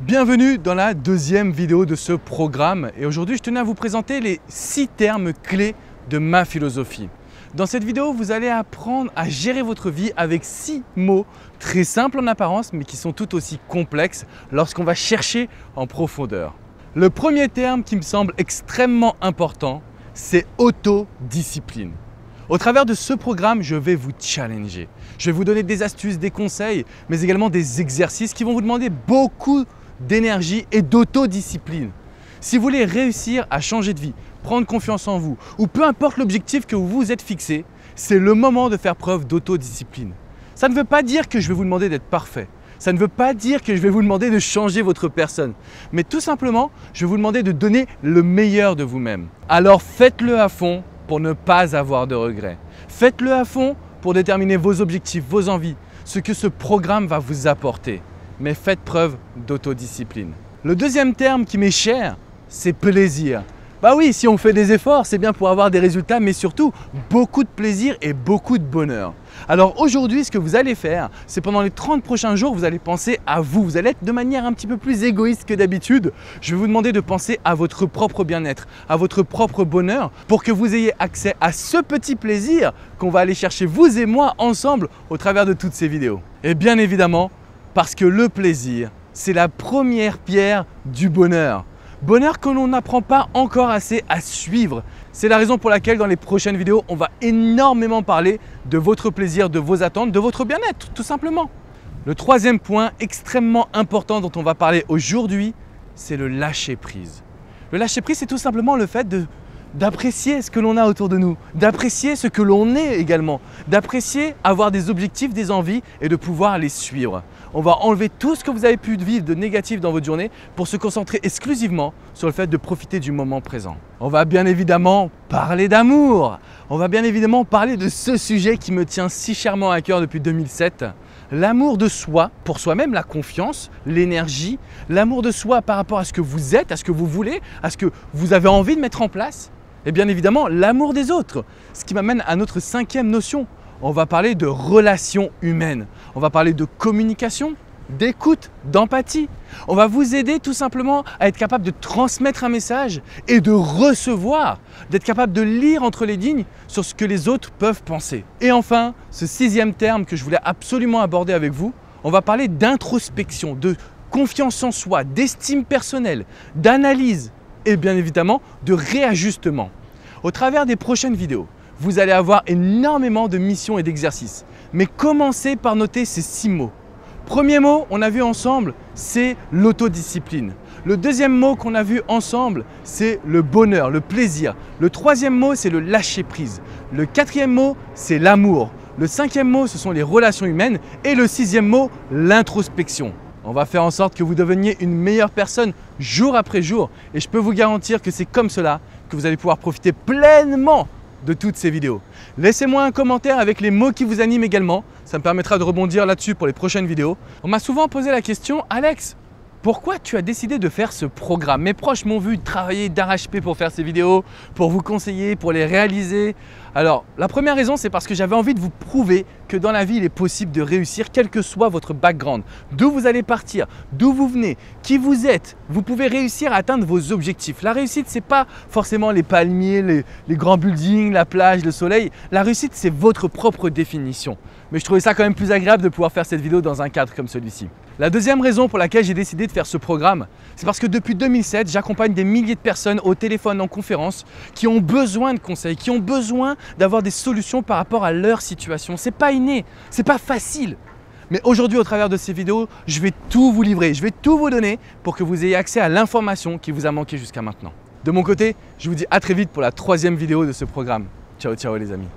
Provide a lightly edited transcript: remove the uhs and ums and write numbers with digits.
Bienvenue dans la deuxième vidéo de ce programme et aujourd'hui je tenais à vous présenter les 6 termes clés de ma philosophie. Dans cette vidéo, vous allez apprendre à gérer votre vie avec 6 mots très simples en apparence mais qui sont tout aussi complexes lorsqu'on va chercher en profondeur. Le premier terme qui me semble extrêmement important, c'est autodiscipline. Au travers de ce programme, je vais vous challenger. Je vais vous donner des astuces, des conseils, mais également des exercices qui vont vous demander beaucoup d'énergie et d'autodiscipline. Si vous voulez réussir à changer de vie, prendre confiance en vous, ou peu importe l'objectif que vous vous êtes fixé, c'est le moment de faire preuve d'autodiscipline. Ça ne veut pas dire que je vais vous demander d'être parfait. Ça ne veut pas dire que je vais vous demander de changer votre personne. Mais tout simplement, je vais vous demander de donner le meilleur de vous-même. Alors faites-le à fond pour ne pas avoir de regrets. Faites-le à fond pour déterminer vos objectifs, vos envies, ce que ce programme va vous apporter. Mais faites preuve d'autodiscipline. Le deuxième terme qui m'est cher, c'est plaisir. Bah oui, si on fait des efforts, c'est bien pour avoir des résultats, mais surtout beaucoup de plaisir et beaucoup de bonheur. Alors aujourd'hui, ce que vous allez faire, c'est pendant les 30 prochains jours, vous allez penser à vous. Vous allez être de manière un petit peu plus égoïste que d'habitude. Je vais vous demander de penser à votre propre bien-être, à votre propre bonheur, pour que vous ayez accès à ce petit plaisir qu'on va aller chercher vous et moi ensemble au travers de toutes ces vidéos. Et bien évidemment, parce que le plaisir, c'est la première pierre du bonheur. Bonheur que l'on n'apprend pas encore assez à suivre. C'est la raison pour laquelle dans les prochaines vidéos, on va énormément parler de votre plaisir, de vos attentes, de votre bien-être, tout simplement. Le troisième point extrêmement important dont on va parler aujourd'hui, c'est le lâcher-prise. Le lâcher-prise, c'est tout simplement le fait d'apprécier ce que l'on a autour de nous, d'apprécier ce que l'on est également, d'apprécier avoir des objectifs, des envies et de pouvoir les suivre. On va enlever tout ce que vous avez pu vivre de négatif dans votre journée pour se concentrer exclusivement sur le fait de profiter du moment présent. On va bien évidemment parler d'amour. On va bien évidemment parler de ce sujet qui me tient si chèrement à cœur depuis 2007. L'amour de soi, pour soi-même, la confiance, l'énergie, l'amour de soi par rapport à ce que vous êtes, à ce que vous voulez, à ce que vous avez envie de mettre en place. Et bien évidemment, l'amour des autres. Ce qui m'amène à notre 5e notion. On va parler de relations humaines. On va parler de communication, d'écoute, d'empathie. On va vous aider tout simplement à être capable de transmettre un message et de recevoir, d'être capable de lire entre les lignes sur ce que les autres peuvent penser. Et enfin, ce 6e terme que je voulais absolument aborder avec vous, on va parler d'introspection, de confiance en soi, d'estime personnelle, d'analyse et bien évidemment de réajustement. Au travers des prochaines vidéos, vous allez avoir énormément de missions et d'exercices. Mais commencez par noter ces 6 mots. Premier mot, on a vu ensemble, c'est l'autodiscipline. Le deuxième mot qu'on a vu ensemble, c'est le bonheur, le plaisir. Le troisième mot, c'est le lâcher-prise. Le 4e mot, c'est l'amour. Le 5e mot, ce sont les relations humaines. Et le 6e mot, l'introspection. On va faire en sorte que vous deveniez une meilleure personne jour après jour. Et je peux vous garantir que c'est comme cela que vous allez pouvoir profiter pleinement de toutes ces vidéos. Laissez-moi un commentaire avec les mots qui vous animent également. Ça me permettra de rebondir là-dessus pour les prochaines vidéos. On m'a souvent posé la question, Alex, pourquoi tu as décidé de faire ce programme? Mes proches m'ont vu travailler d'arrache-pied pour faire ces vidéos, pour vous conseiller, pour les réaliser. Alors, la première raison, c'est parce que j'avais envie de vous prouver que dans la vie, il est possible de réussir, quel que soit votre background, d'où vous allez partir, d'où vous venez, qui vous êtes. Vous pouvez réussir à atteindre vos objectifs. La réussite, ce n'est pas forcément les palmiers, les grands buildings, la plage, le soleil. La réussite, c'est votre propre définition. Mais je trouvais ça quand même plus agréable de pouvoir faire cette vidéo dans un cadre comme celui-ci. La deuxième raison pour laquelle j'ai décidé de faire ce programme, c'est parce que depuis 2007, j'accompagne des milliers de personnes au téléphone, en conférence, qui ont besoin de conseils, qui ont besoin d'avoir des solutions par rapport à leur situation. C'est pas inné, c'est pas facile. Mais aujourd'hui, au travers de ces vidéos, je vais tout vous livrer, je vais tout vous donner pour que vous ayez accès à l'information qui vous a manqué jusqu'à maintenant. De mon côté, je vous dis à très vite pour la 3e vidéo de ce programme. Ciao, ciao les amis.